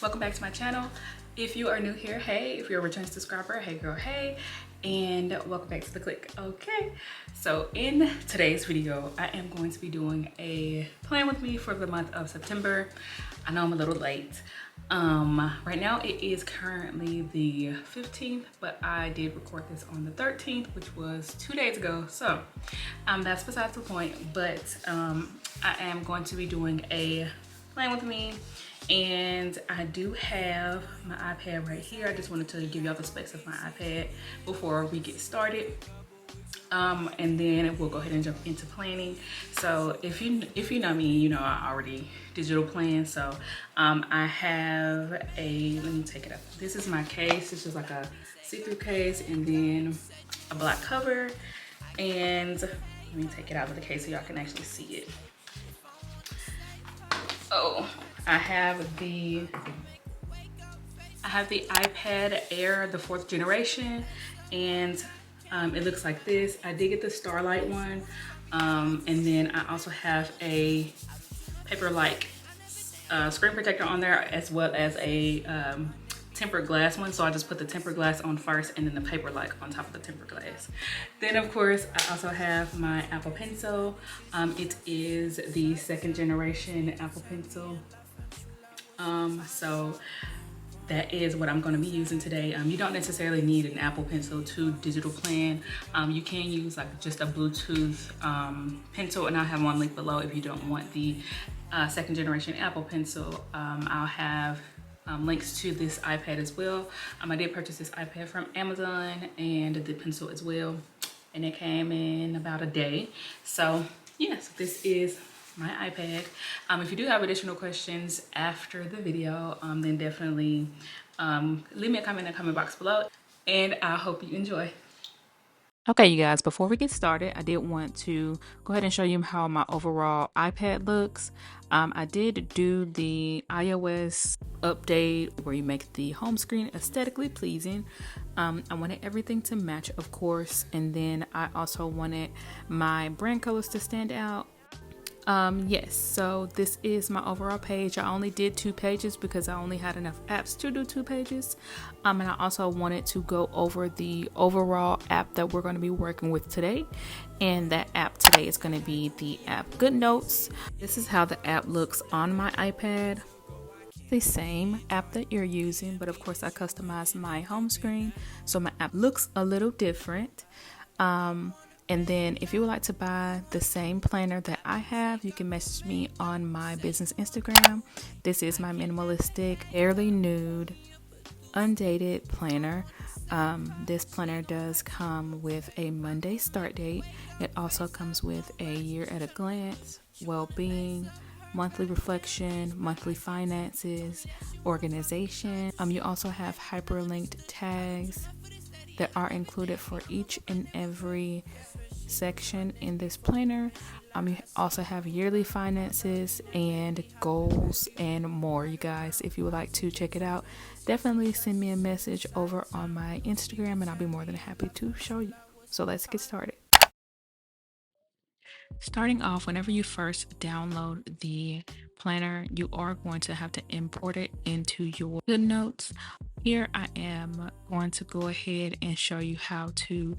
welcome back to my channel. If you are new here, hey. If you're a return subscriber, hey girl, hey. And welcome back to the click. Okay, so in today's video I am going to be doing a plan with me for the month of September. I know I'm a little late. Right now it is currently the 15th, but I did record this on the 13th, which was 2 days ago. So that's besides the point, but I am going to be doing a plan with me, and I do have my iPad right here. I just wanted to give y'all the specs of my iPad before we get started. And then we'll go ahead and jump into planning. So if you know me, you know I already digital plan. So I have a, let me take it up. This is my case. This is like a see-through case, and then a black cover. And let me take it out of the case so y'all can actually see it. Oh, I have the iPad Air, the 4th generation, and it looks like this. I did get the Starlight one, and then I also have a paper-like screen protector on there, as well as a tempered glass one. So I just put the tempered glass on first, and then the paper-like on top of the tempered glass. Then of course I also have my Apple Pencil. It is the 2nd generation Apple Pencil. So that is what I'm going to be using today. You don't necessarily need an Apple Pencil to digital plan. You can use like just a Bluetooth pencil, and I'll have one link below if you don't want the 2nd generation Apple Pencil. I'll have links to this iPad as well. I did purchase this iPad from Amazon, and the pencil as well, and it came in about a day. So yes, this is my iPad. If you do have additional questions after the video, then definitely leave me a comment in the comment box below, and I hope you enjoy. Okay, you guys, before we get started, I did want to go ahead and show you how my overall iPad looks. I did do the iOS update where you make the home screen aesthetically pleasing. I wanted everything to match, of course, and then I also wanted my brand colors to stand out. Yes, so this is my overall page. I only did 2 pages because I only had enough apps to do 2 pages. And I also wanted to go over the overall app that we're going to be working with today. And that app today is going to be the app Goodnotes. This is how the app looks on my iPad. The same app that you're using, but of course I customized my home screen, so my app looks a little different. And then if you would like to buy the same planner that I have, you can message me on my business Instagram. This is my minimalistic, fairly nude, undated planner. This planner does come with a Monday start date. It also comes with a year at a glance, well-being, monthly reflection, monthly finances, organization. You also have hyperlinked tags that are included for each and every section in this planner. You also have yearly finances and goals and more. You guys, if you would like to check it out, definitely send me a message over on my Instagram, and I'll be more than happy to show you. So let's get started. Starting off, whenever you first download the planner, you are going to have to import it into your Goodnotes. Here I am going to go ahead and show you how to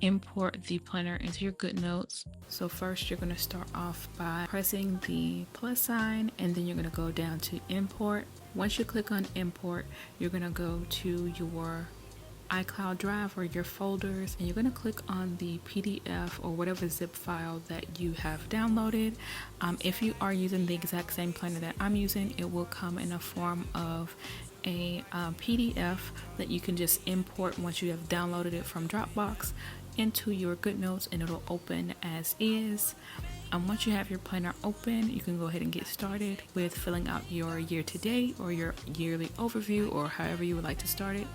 import the planner into your Goodnotes. So first you're going to start off by pressing the plus sign, and then you're going to go down to import. Once you click on import, you're going to go to your iCloud Drive or your folders, and you're going to click on the PDF or whatever zip file that you have downloaded. If you are using the exact same planner that I'm using, it will come in a form of a PDF that you can just import once you have downloaded it from Dropbox into your Goodnotes, and it'll open as is. Once you have your planner open, you can go ahead and get started with filling out your year-to-date or your yearly overview, or however you would like to start it.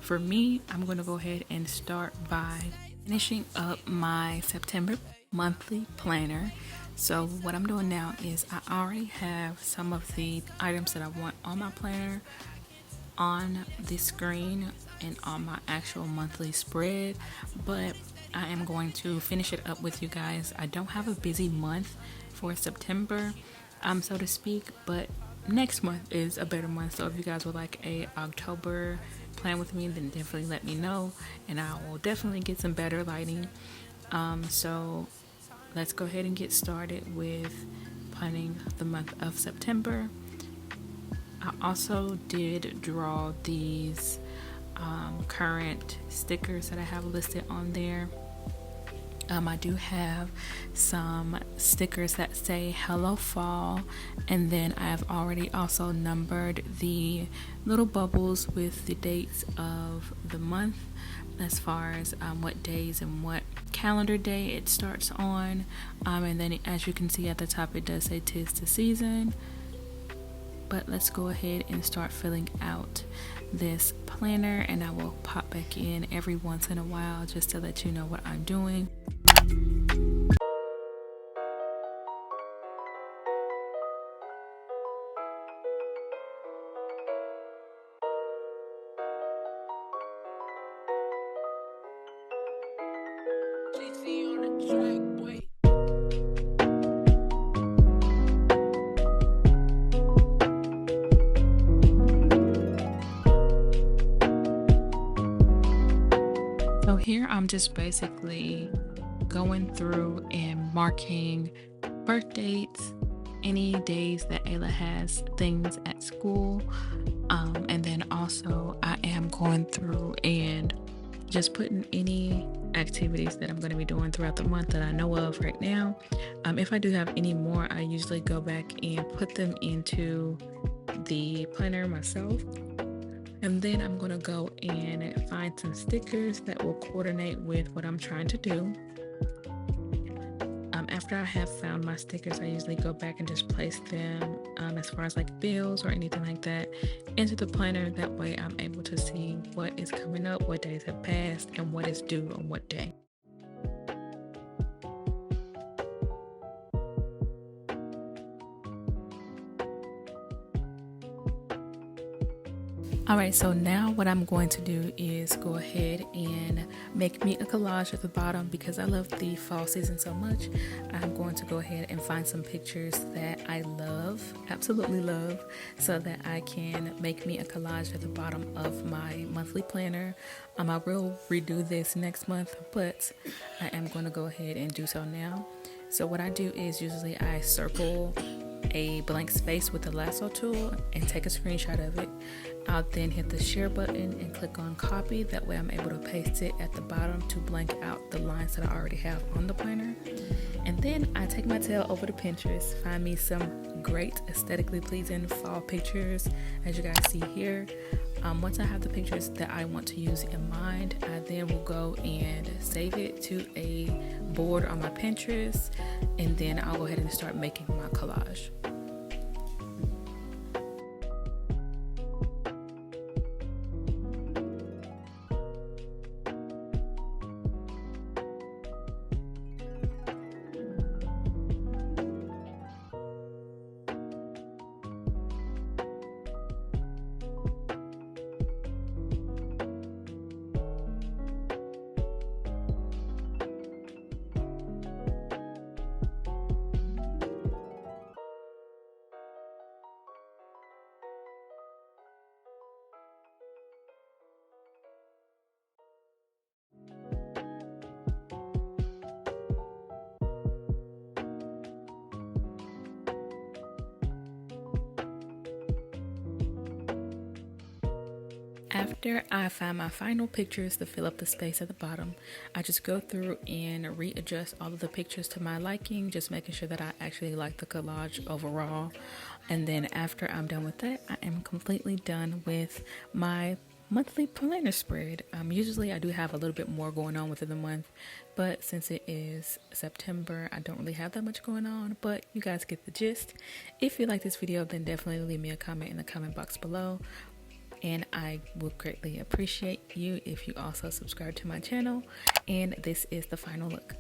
For me, I'm going to go ahead and start by finishing up my September monthly planner. So what I'm doing now is I already have some of the items that I want on my planner on the screen and on my actual monthly spread, but I am going to finish it up with you guys. I don't have a busy month for September, so to speak, but next month is a better month. So if you guys would like a October plan with me, then definitely let me know, and I will definitely get some better lighting. So let's go ahead and get started with planning the month of September. I also did draw these current stickers that I have listed on there. I do have some stickers that say hello fall, and then I have already also numbered the little bubbles with the dates of the month as far as what days and what calendar day it starts on, and then as you can see at the top it does say 'tis the season. But let's go ahead and start filling out this planner, and I will pop back in every once in a while just to let you know what I'm doing. So here I'm just basically going through and marking birth dates, any days that Ayla has things at school, and then also I am going through and just putting any activities that I'm going to be doing throughout the month that I know of right now. If I do have any more, I usually go back and put them into the planner myself. And then I'm going to go and find some stickers that will coordinate with what I'm trying to do. After I have found my stickers, I usually go back and just place them as far as like bills or anything like that into the planner. That way I'm able to see what is coming up, what days have passed, and what is due on what day. Alright, so now what I'm going to do is go ahead and make me a collage at the bottom because I love the fall season so much. I'm going to go ahead and find some pictures that I love, absolutely love, so that I can make me a collage at the bottom of my monthly planner. I will redo this next month, but I am going to go ahead and do so now. So what I do is usually I circle a blank space with the lasso tool and take a screenshot of it. I'll then hit the share button and click on copy. That way I'm able to paste it at the bottom to blank out the lines that I already have on the planner. And then I take my tail over to Pinterest, find me some great aesthetically pleasing fall pictures, as you guys see here. Once I have the pictures that I want to use in mind, I then will go and save it to a board on my Pinterest, and then I'll go ahead and start making my collage. After I find my final pictures to fill up the space at the bottom, I just go through and readjust all of the pictures to my liking, just making sure that I actually like the collage overall. And then after I'm done with that, I am completely done with my monthly planner spread. Usually I do have a little bit more going on within the month, but since it is September, I don't really have that much going on, but you guys get the gist. If you like this video, then definitely leave me a comment in the comment box below. And I will greatly appreciate you if you also subscribe to my channel. And this is the final look.